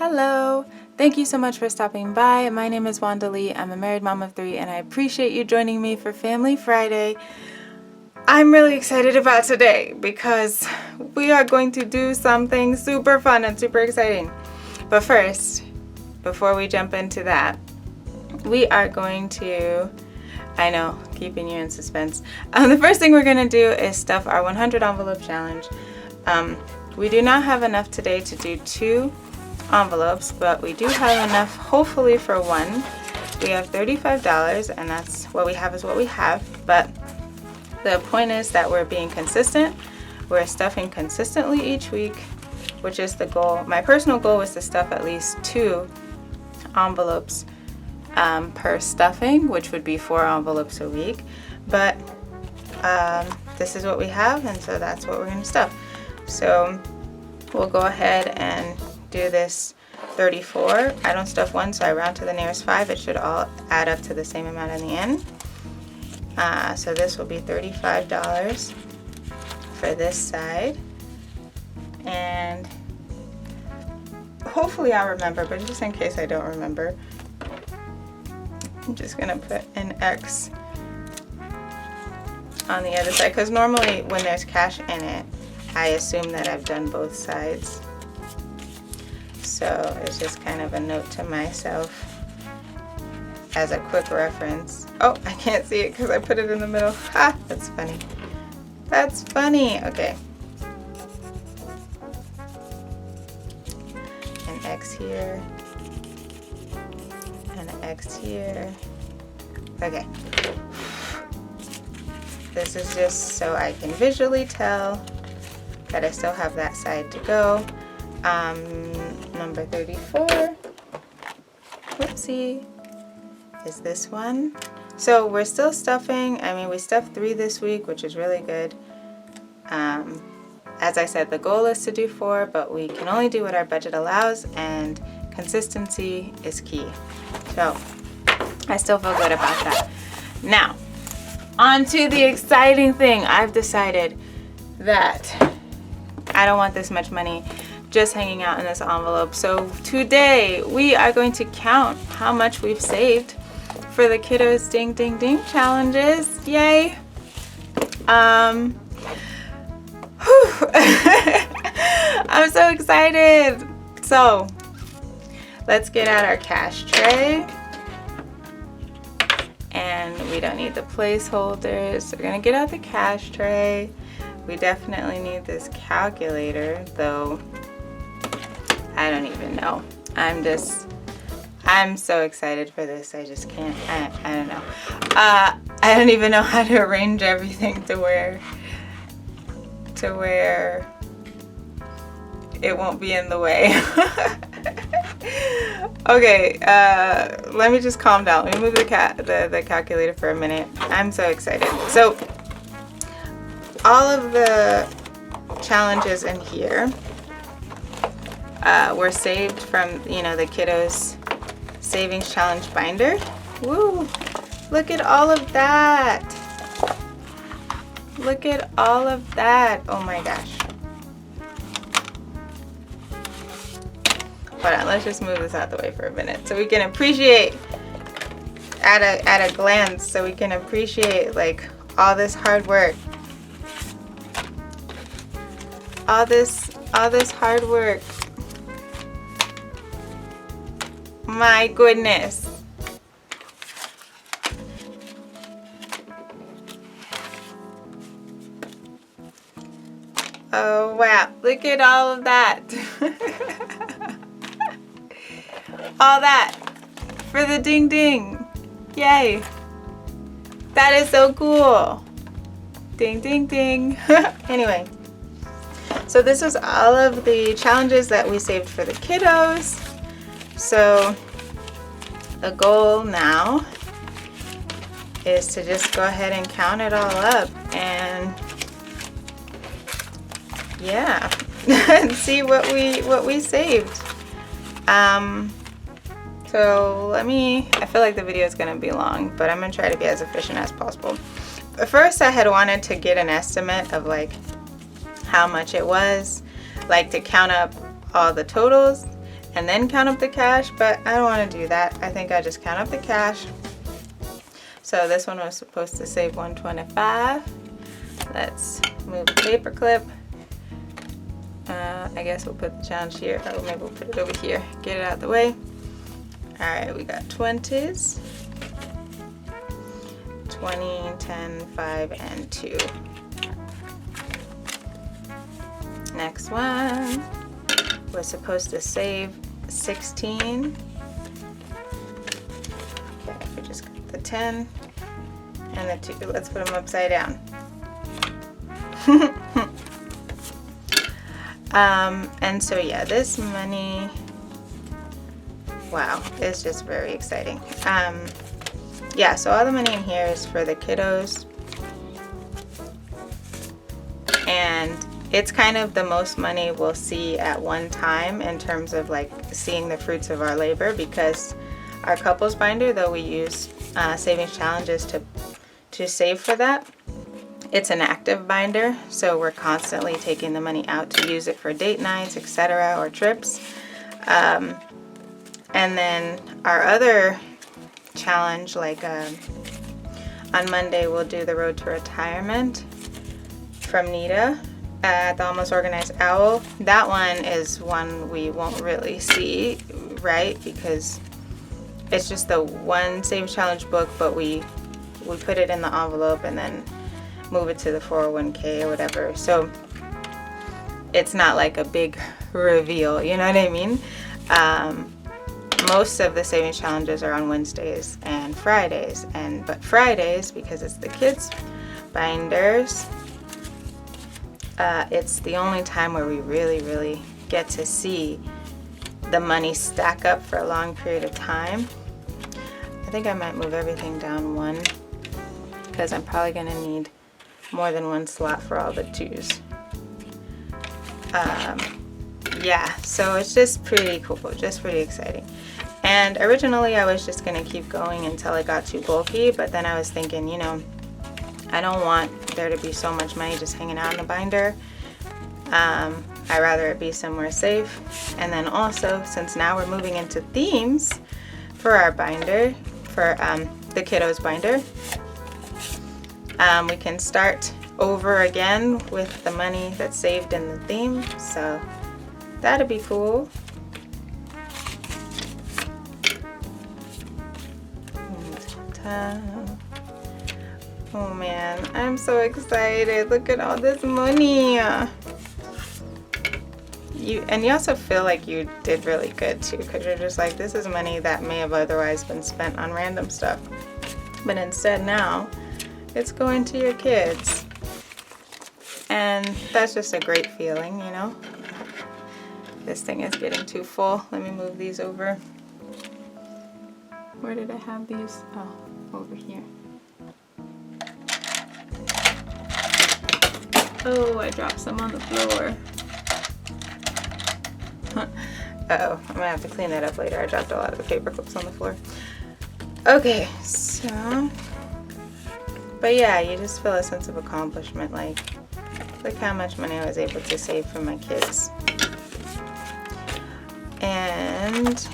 Hello! Thank you so much for stopping by. My name is Wanda Lee. I'm a married mom of 3 and I appreciate you joining me for Family Friday. I'm really excited about today because we are going to do something super fun and super exciting. But first, before we jump into that, we are going to, I know, keeping you in suspense. The first thing we're going to do is stuff our 100 envelope challenge. We do not have enough today to do 2 envelopes, but we do have enough hopefully for 1. We have $35 and that's what we have is what we have, but the point is that we're being consistent. We're stuffing consistently each week, which is the goal. My personal goal was to stuff at least 2 envelopes per stuffing, which would be 4 envelopes a week, but this is what we have, and so that's what we're going to stuff. So we'll go ahead and do this 34. I don't stuff 1, so I round to the nearest 5. It should all add up to the same amount in the end. So this will be $35 for this side, and hopefully I'll remember, but just in case I don't remember, I'm just gonna put an X on the other side, because normally when there's cash in it, I assume that I've done both sides. So it's just kind of a note to myself as a quick reference. Oh, I can't see it because I put it in the middle. Ha, that's funny. That's funny. Okay. An X here. And an X here. Okay. This is just so I can visually tell that I still have that side to go. Number 34. Whoopsie. Is this one. So we're still stuffing. I mean, we stuffed 3 this week, which is really good. As I said, the goal is to do 4, but we can only do what our budget allows, and consistency is key. So I still feel good about that. Now, on to the exciting thing. I've decided that I don't want this much money just hanging out in this envelope. So today we are going to count how much we've saved for the kiddos ding ding ding challenges. Yay. I'm so excited. So let's get out our cash tray, and we don't need the placeholders. We're gonna get out the cash tray. We definitely need this calculator, though I don't even know. I'm so excited for this. I just can't, I don't know. I don't even know how to arrange everything to where it won't be in the way. Okay, let me just calm down. Let me move the calculator for a minute. I'm so excited. So all of the challenges in here were saved from, you know, the kiddos savings challenge binder. Woo! Look at all of that. Look at all of that. Oh my gosh. Hold on, let's just move this out the way for a minute so we can appreciate at a glance, so we can appreciate like all this hard work. All this hard work. My goodness. Oh wow, look at all of that. All that for the ding ding. Yay. That is so cool. Ding ding ding. Anyway, so this was all of the challenges that we saved for the kiddos. So the goal now is to just go ahead and count it all up and yeah, and see what we saved. So I feel like the video is going to be long, but I'm going to try to be as efficient as possible. But first I had wanted to get an estimate of like how much it was, like to count up all the totals. and then count up the cash, but I don't want to do that. I think I just count up the cash. So this one was supposed to save $125. Let's move the paper clip. I guess we'll put the challenge here, or maybe we'll put it over here. Get it out of the way. Alright, we got 20s. 20, 10, 5, and 2. Next one. We're supposed to save 16. Okay, we just got the 10 and the 2. Let's put them upside down. And so yeah, this money, wow, it's just very exciting. Yeah, so all the money in here is for the kiddos, and it's kind of the most money we'll see at one time in terms of like seeing the fruits of our labor, because our couples binder, though we use savings challenges to save for that, it's an active binder, so we're constantly taking the money out to use it for date nights, etc., or trips. And then our other challenge, like on Monday we'll do the Road to Retirement from Nita at the Almost Organized Owl. That one is one we won't really see, right? Because it's just the one savings challenge book, but we put it in the envelope and then move it to the 401k or whatever. So it's not like a big reveal, you know what I mean? Most of the savings challenges are on Wednesdays and Fridays, but Fridays, because it's the kids binders, it's the only time where we really get to see the money stack up for a long period of time. I think I might move everything down one, because I'm probably going to need more than one slot for all the 2s. Yeah, so it's just pretty cool, just pretty exciting. And originally I was just going to keep going until it got too bulky, but then I was thinking, you know, I don't want there to be so much money just hanging out in the binder. I'd rather it be somewhere safe. And then also, since now we're moving into themes for our binder, for the kiddos binder, we can start over again with the money that's saved in the theme, so that'd be cool. Oh man, I'm so excited. Look at all this money. You also feel like you did really good too, because you're just like, this is money that may have otherwise been spent on random stuff, but instead now it's going to your kids, and that's just a great feeling, you know. This thing is getting too full. Let me move these over. Where did I have these? Oh, over here. Oh, I dropped some on the floor. Uh-oh, I'm gonna have to clean that up later. I dropped a lot of the paper clips on the floor. Okay, so, but yeah, you just feel a sense of accomplishment, like, look how much money I was able to save for my kids. And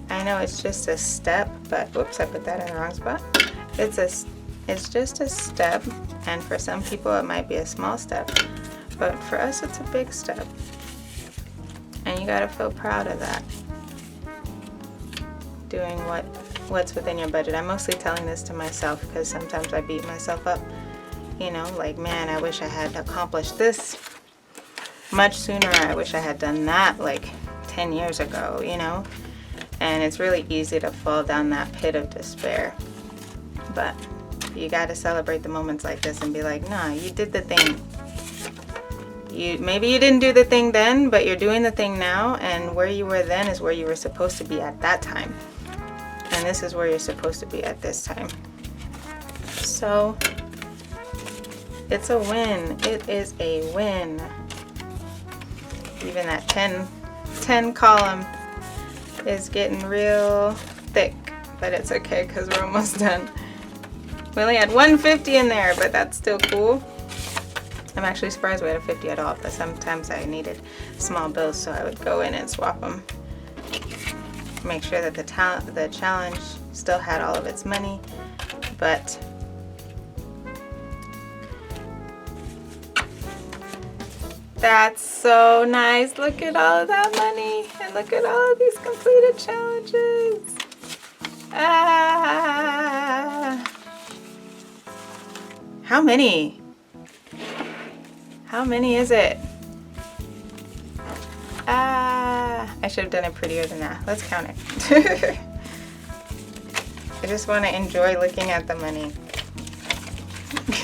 I know it's just a step, but whoops, I put that in the wrong spot. It's just a step, and for some people it might be a small step, but for us it's a big step. And you gotta feel proud of that. Doing what's within your budget. I'm mostly telling this to myself because sometimes I beat myself up. You know, like, man, I wish I had accomplished this much sooner. I wish I had done that like 10 years ago, you know? And it's really easy to fall down that pit of despair. But you gotta celebrate the moments like this and be like, nah, you did the thing. Maybe you didn't do the thing then, but you're doing the thing now, and where you were then is where you were supposed to be at that time. And this is where you're supposed to be at this time. So, it's a win. It is a win. Even that 10 column is getting real thick, but it's okay because we're almost done. We only had 150 in there, but that's still cool. I'm actually surprised we had a 50 at all, but sometimes I needed small bills, so I would go in and swap them. make sure that the challenge still had all of its money, but that's so nice. Look at all of that money, and look at all of these completed challenges. How many? How many is it? I should have done it prettier than that. Let's count it. I just want to enjoy looking at the money.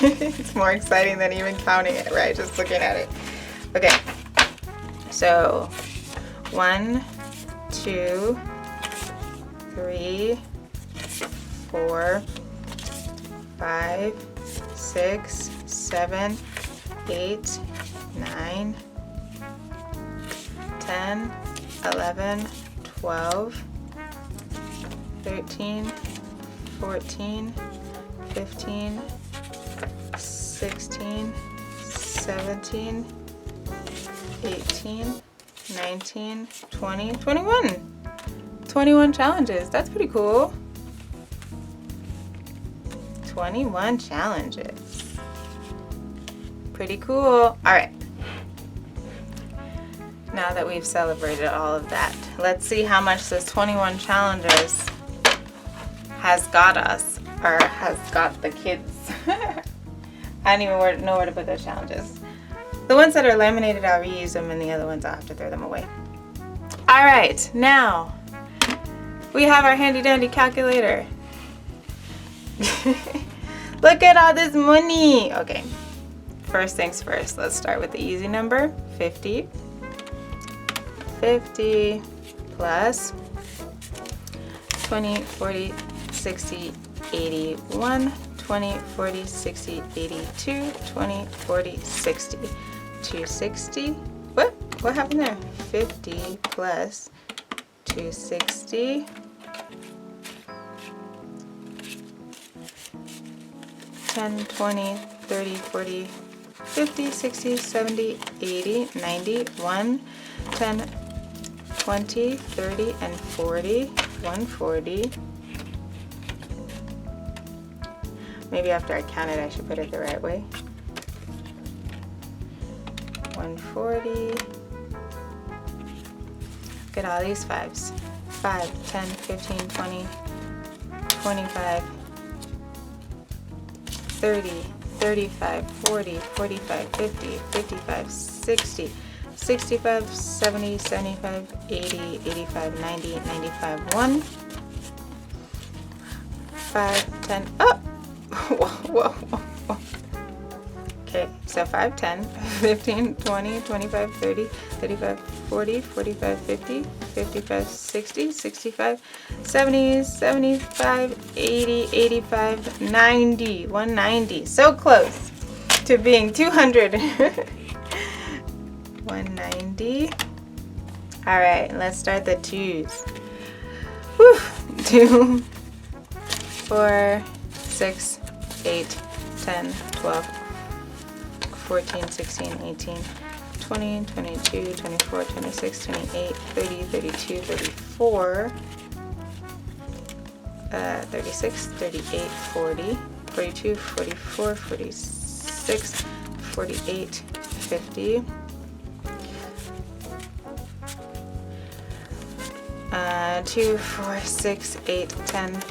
It's more exciting than even counting it, right? Just looking at it. Okay, so 1, 2, 3, 4, 5, 6, 7, 8, 9, 10, 11, 12, 13, 14, 15, 16, 17, 18, 19, 20, 21. 21 challenges. That's pretty cool. 21 challenges. Pretty cool. All right. Now that we've celebrated all of that, let's see how much this 21 challenges has got us, or has got the kids. I don't even know where to put those challenges. The ones that are laminated, I'll reuse them, and the other ones I'll have to throw them away. All right, now we have our handy dandy calculator. Look at all this money. Okay, first things first, let's start with the easy number, 50. 50 plus 20, 40, 60, 81, 20, 40, 60, 82, 20, 40, 60, 260. What happened there? 50 plus 260. 10, 20, 30, 40, 50, 60, 70, 80, 90, 1, 10, 20, 30, and 40, 140. Maybe after I count it, I should put it the right way. 140. Look at all these fives. 5, 10, 15, 20, 25, 30, 35, 40, 45, 50, 55, 60, 65, 70, 75, 80, 85, 90, 95, 1, 5, 10, oh! Whoa. Okay, so 5, 10, 15, 20, 25, 30, 35, 40, 45, 50, 55, 60, 65, 70, 75, 80, 85, 90, 190. So close to being 200. 190. All right, let's start the twos. Whew. 2, 4, 6, 8, 10, 12, 14, 16, 18, 20, 22, 24, 26, 28, 30, 32, 34, 36, 38, 40, 42, 44, 46, 48, 50, 2, 4, 6, 8, 10,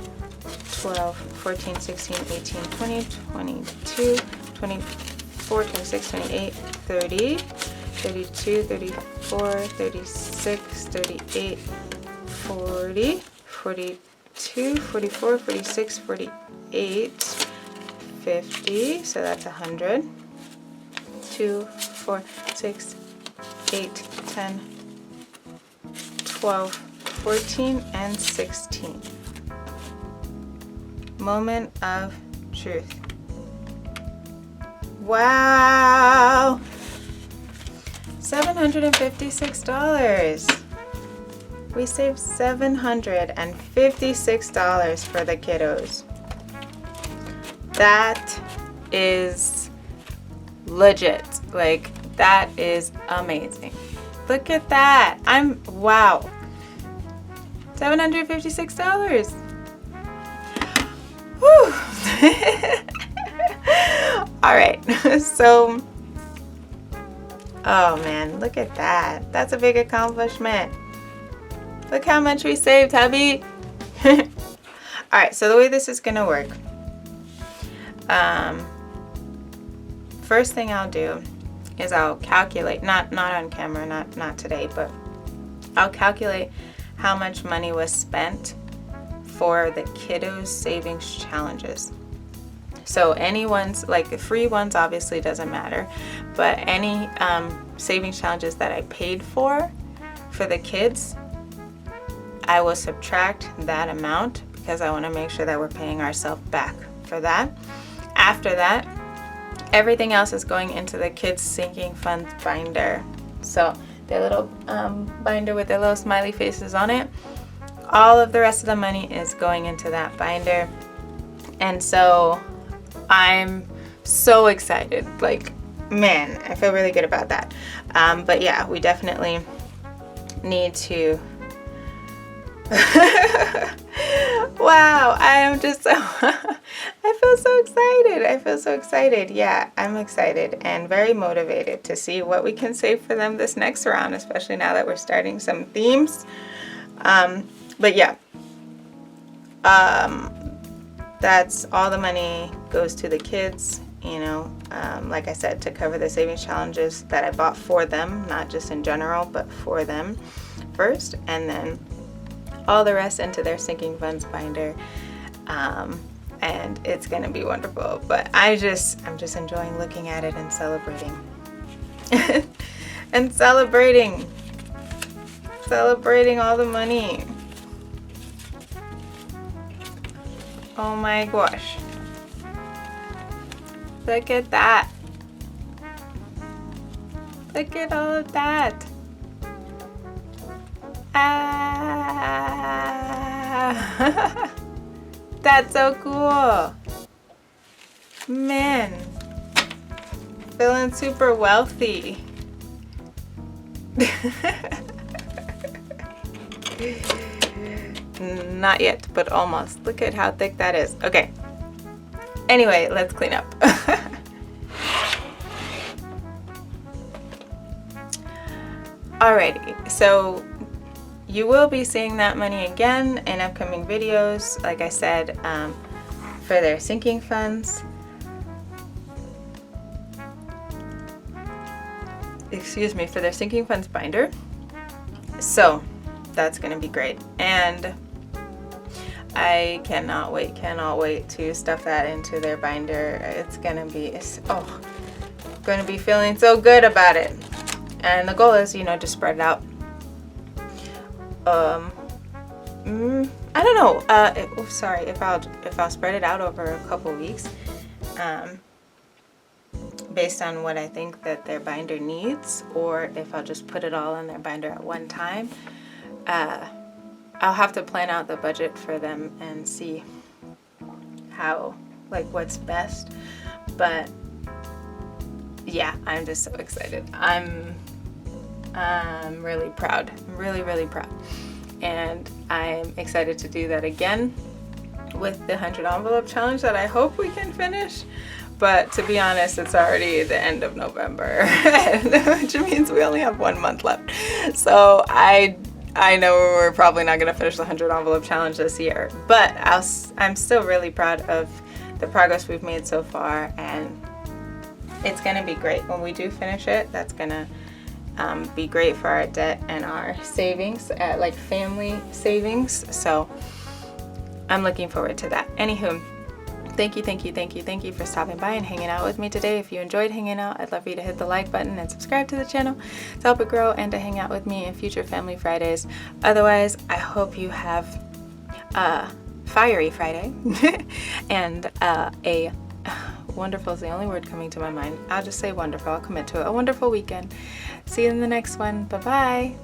12, 14, 16, 18, 20, 22, 24, 26, 28, 30, 32, 34, 36, 38, 40, 42, 44, 46, 48, 50, so that's 100. 2, 4, 6, 8, 10, 12, 14, and 16. Moment of truth. Wow! $756. We saved $756 for the kiddos. That is legit. Like, that is amazing. Look at that. Wow. $756. Whew. All right, so, oh man, look at that. That's a big accomplishment. Look how much we saved, hubby. All right, so the way this is gonna work, first thing I'll do is I'll calculate, not on camera, not today, but I'll calculate how much money was spent for the kiddos savings challenges. So any ones, like the free ones obviously doesn't matter, but any savings challenges that I paid for the kids, I will subtract that amount because I want to make sure that we're paying ourselves back for that. After that, everything else is going into the kids sinking funds binder. So their little binder with their little smiley faces on it. All of the rest of the money is going into that binder. And so I'm so excited. Like, man, I feel really good about that. But yeah, we definitely need to. Wow, I am just so I feel so excited. I feel so excited. Yeah, I'm excited and very motivated to see what we can save for them this next round, especially now that we're starting some themes. But yeah, that's all the money goes to the kids, you know, like I said, to cover the savings challenges that I bought for them, not just in general, but for them first, and then all the rest into their sinking funds binder. And it's gonna be wonderful. But I'm just enjoying looking at it and celebrating. And celebrating all the money. Oh my gosh. Look at that. Look at all of that. Ah. That's so cool. Man. Feeling super wealthy. Not yet, but almost. Look at how thick that is. Okay. Anyway, let's clean up. Alrighty, so you will be seeing that money again in upcoming videos, like I said, for their sinking funds. Excuse me, for their sinking funds binder. So that's going to be great. And I cannot wait to stuff that into their binder. It's going to be, going to be feeling so good about it. And the goal is, you know, to spread it out. I don't know. Sorry, if I'll spread it out over a couple weeks, based on what I think that their binder needs, or if I'll just put it all in their binder at one time. I'll have to plan out the budget for them and see how, like, what's best. But yeah, I'm just so excited. I'm really proud. I'm really, really proud. And I'm excited to do that again with the 100 envelope challenge that I hope we can finish. But to be honest, it's already the end of November, which means we only have 1 month left. So I know we're probably not going to finish the 100 envelope challenge this year, but I'm still really proud of the progress we've made so far, and it's going to be great when we do finish it. That's going to be great for our debt and our savings, like family savings. So I'm looking forward to that. Anywho, thank you for stopping by and hanging out with me today. If you enjoyed hanging out, I'd love for you to hit the like button and subscribe to the channel to help it grow and to hang out with me in future Family Fridays. Otherwise, I hope you have a fiery Friday and a wonderful is the only word coming to my mind. I'll just say wonderful. I'll commit to it. A wonderful weekend. See you in the next one. Bye-bye.